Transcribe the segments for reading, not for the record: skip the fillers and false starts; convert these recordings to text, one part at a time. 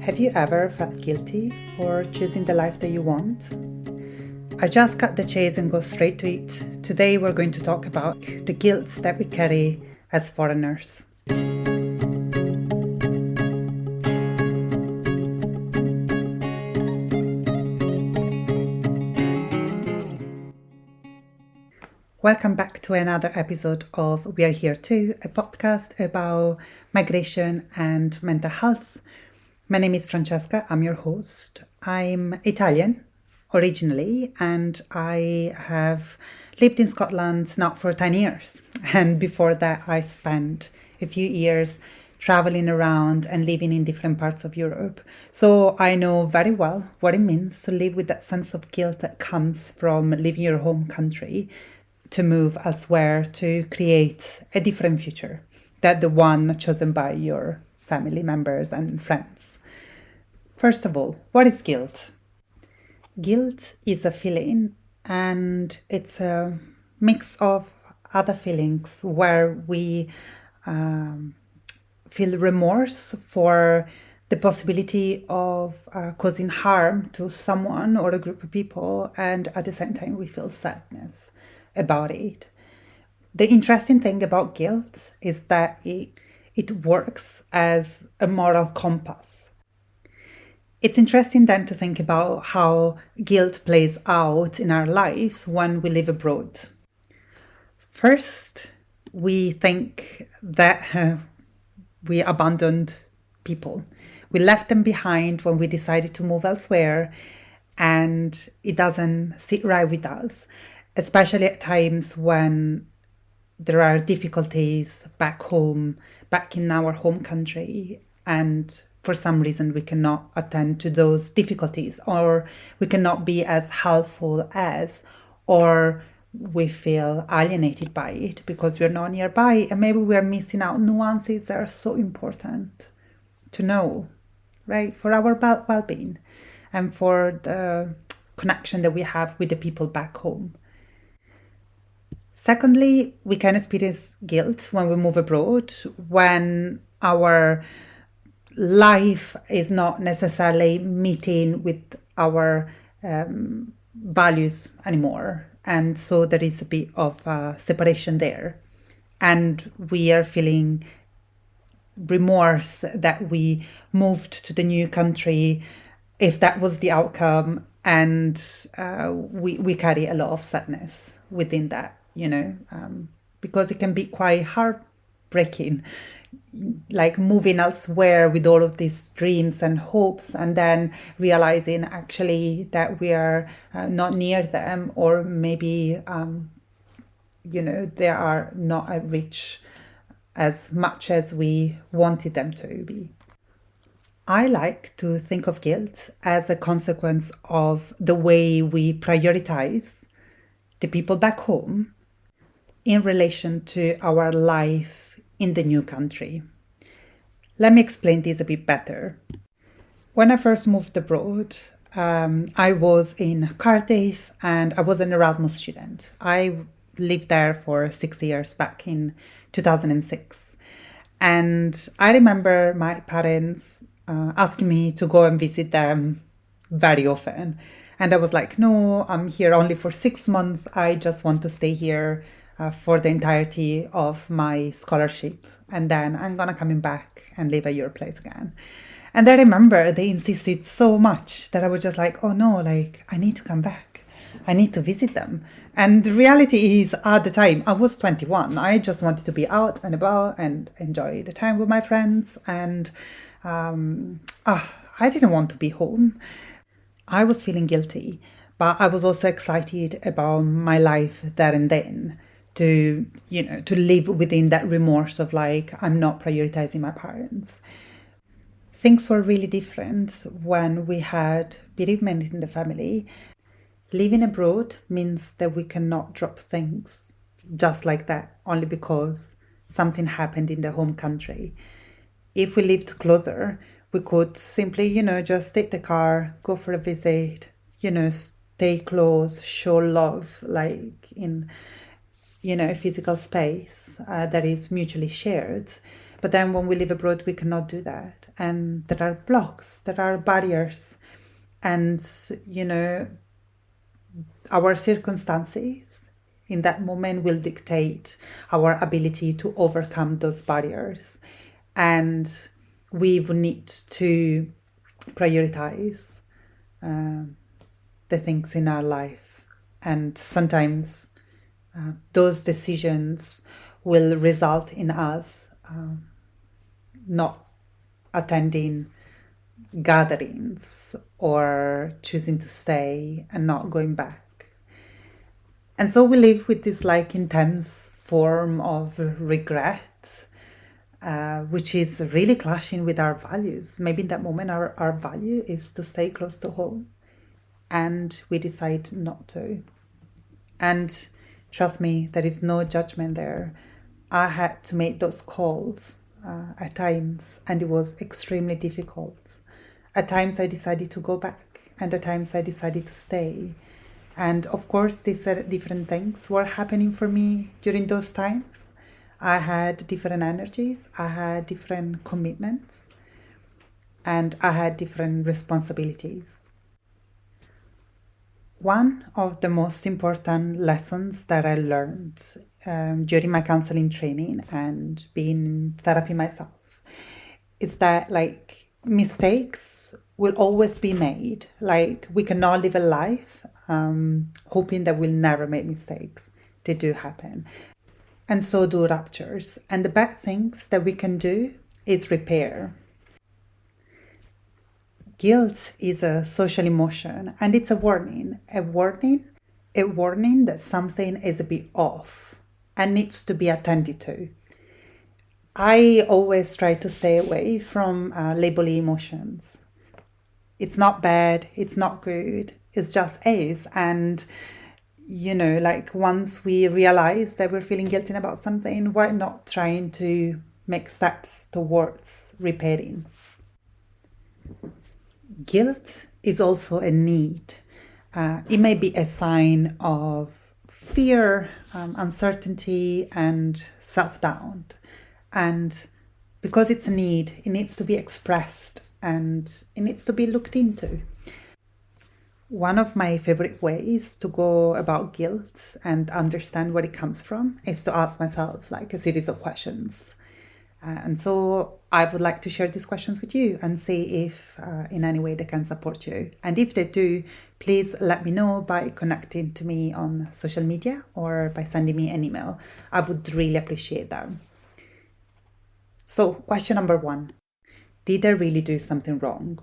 Have you ever felt guilty for choosing the life that you want? I just cut the chase and go straight to it. Today we're going to talk about the guilt that we carry as foreigners. Welcome back to another episode of We Are Here Too, a podcast about migration and mental health. My name is Francesca, I'm your host. I'm Italian originally, and I have lived in Scotland now for 10 years. And before that, I spent a few years traveling around and living in different parts of Europe. So I know very well what it means to live with that sense of guilt that comes from leaving your home country to move elsewhere to create a different future than the one chosen by your family members and friends. First of all, what is guilt? Guilt is a feeling, and it's a mix of other feelings where we feel remorse for the possibility of causing harm to someone or a group of people, and at the same time we feel sadness about it. The interesting thing about guilt is that it works as a moral compass. It's interesting then to think about how guilt plays out in our lives when we live abroad. First, we think that we abandoned people. We left them behind when we decided to move elsewhere, and it doesn't sit right with us, especially at times when there are difficulties back home, back in our home country, and for some reason we cannot attend to those difficulties, or we cannot be as helpful as, or we feel alienated by it because we're not nearby, and maybe we're missing out nuances that are so important to know, right? For our well-being and for the connection that we have with the people back home. Secondly, we can experience guilt when we move abroad, when our life is not necessarily meeting with our values anymore. And so there is a bit of separation there. And we are feeling remorse that we moved to the new country, if that was the outcome. And we carry a lot of sadness within that, because it can be quite heartbreaking, like moving elsewhere with all of these dreams and hopes, and then realizing actually that we are not near them, or maybe they are not as rich as much as we wanted them to be. I like to think of guilt as a consequence of the way we prioritize the people back home in relation to our life in the new country. Let me explain this a bit better. When I first moved abroad, I was in Cardiff and I was an Erasmus student. I lived there for 6 years back in 2006. And I remember my parents asking me to go and visit them very often. And I was like, no, I'm here only for 6 months. I just want to stay here for the entirety of my scholarship, and then I'm gonna coming back and live at your place again. And I remember they insisted so much that I was just like, oh no, I need to come back. I need to visit them. And the reality is, at the time, I was 21. I just wanted to be out and about and enjoy the time with my friends. And I didn't want to be home. I was feeling guilty, but I was also excited about my life there and then, to live within that remorse of I'm not prioritizing my parents. Things were really different when we had bereavement in the family. Living abroad means that we cannot drop things just like that, only because something happened in the home country. If we lived closer, we could simply, just take the car, go for a visit, stay close, show love, in a physical space that is mutually shared. But then when we live abroad, we cannot do that. And there are blocks, there are barriers. And, our circumstances in that moment will dictate our ability to overcome those barriers. And we will need to prioritize the things in our life. And sometimes those decisions will result in us not attending gatherings or choosing to stay and not going back. And so we live with this intense form of regret, which is really clashing with our values. Maybe in that moment our value is to stay close to home, and we decide not to. And trust me, there is no judgment there. I had to make those calls at times, and it was extremely difficult. At times I decided to go back, and at times I decided to stay. And of course, these different things were happening for me during those times. I had different energies, I had different commitments, and I had different responsibilities. One of the most important lessons that I learned during my counseling training and being in therapy myself is that mistakes will always be made. We cannot live a life hoping that we'll never make mistakes. They do happen. And so do ruptures. And the bad things that we can do is repair. Guilt is a social emotion, and it's a warning that something is a bit off and needs to be attended to. I always try to stay away from labeling emotions. It's not bad, it's not good, it just is. And, once we realize that we're feeling guilty about something, why not trying to make steps towards repairing? Guilt is also a need. It may be a sign of fear, uncertainty, and self-doubt. And because it's a need, it needs to be expressed and it needs to be looked into. One of my favorite ways to go about guilt and understand where it comes from is to ask myself a series of questions. And so I would like to share these questions with you and see if in any way they can support you. And if they do, please let me know by connecting to me on social media or by sending me an email. I would really appreciate that. So, question number 1. Did I really do something wrong?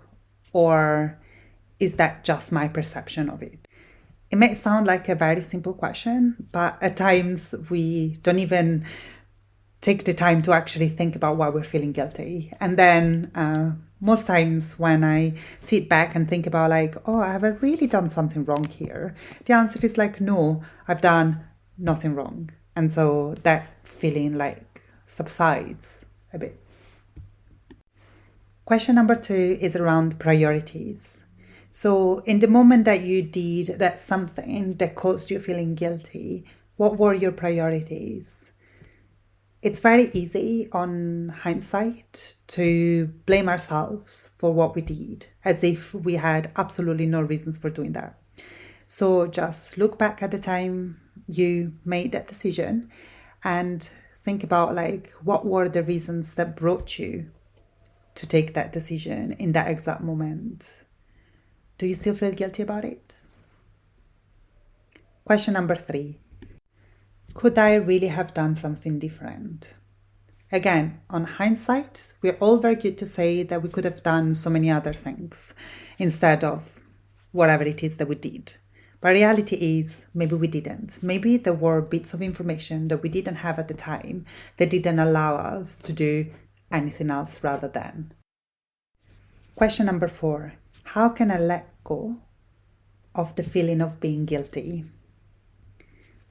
Or is that just my perception of it? It may sound like a very simple question, but at times we don't even take the time to actually think about why we're feeling guilty. And then most times when I sit back and think about have I really done something wrong here? The answer is no, I've done nothing wrong. And so that feeling subsides a bit. Question number 2 is around priorities. So in the moment that you did that something that caused you feeling guilty, what were your priorities? It's very easy on hindsight to blame ourselves for what we did, as if we had absolutely no reasons for doing that. So just look back at the time you made that decision and think about what were the reasons that brought you to take that decision in that exact moment. Do you still feel guilty about it? Question number 3. Could I really have done something different? Again, on hindsight, we're all very good to say that we could have done so many other things instead of whatever it is that we did. But reality is, maybe we didn't. Maybe there were bits of information that we didn't have at the time that didn't allow us to do anything else rather than. Question number 4. How can I let go of the feeling of being guilty?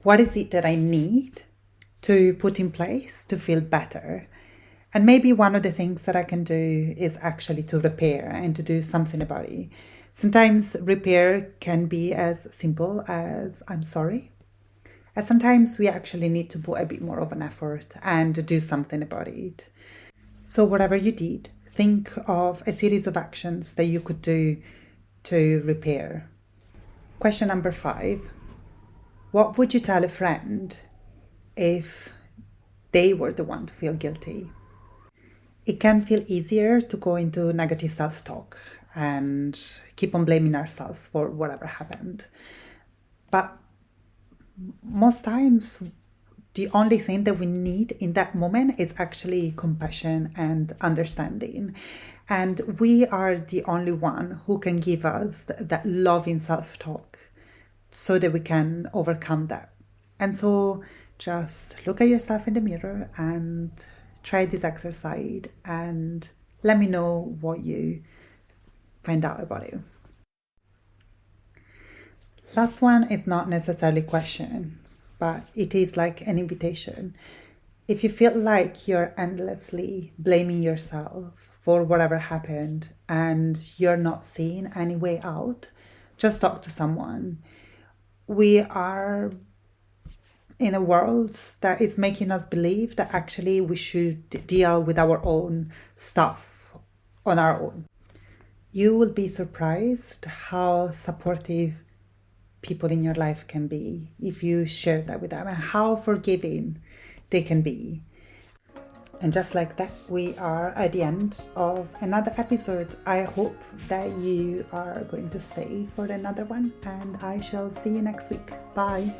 What is it that I need to put in place to feel better? And maybe one of the things that I can do is actually to repair and to do something about it. Sometimes repair can be as simple as I'm sorry. And sometimes we actually need to put a bit more of an effort and do something about it. So whatever you did, think of a series of actions that you could do to repair. Question number 5. What would you tell a friend if they were the one to feel guilty? It can feel easier to go into negative self-talk and keep on blaming ourselves for whatever happened. But most times, the only thing that we need in that moment is actually compassion and understanding. And we are the only one who can give us that loving self-talk so that we can overcome that. And so just look at yourself in the mirror and try this exercise and let me know what you find out about it. Last one is not necessarily a question, but it is like an invitation. If you feel like you're endlessly blaming yourself for whatever happened and you're not seeing any way out, just talk to someone. We are in a world that is making us believe that actually we should deal with our own stuff on our own. You will be surprised how supportive people in your life can be if you share that with them and how forgiving they can be. And just like that, we are at the end of another episode. I hope that you are going to stay for another one, and I shall see you next week. Bye.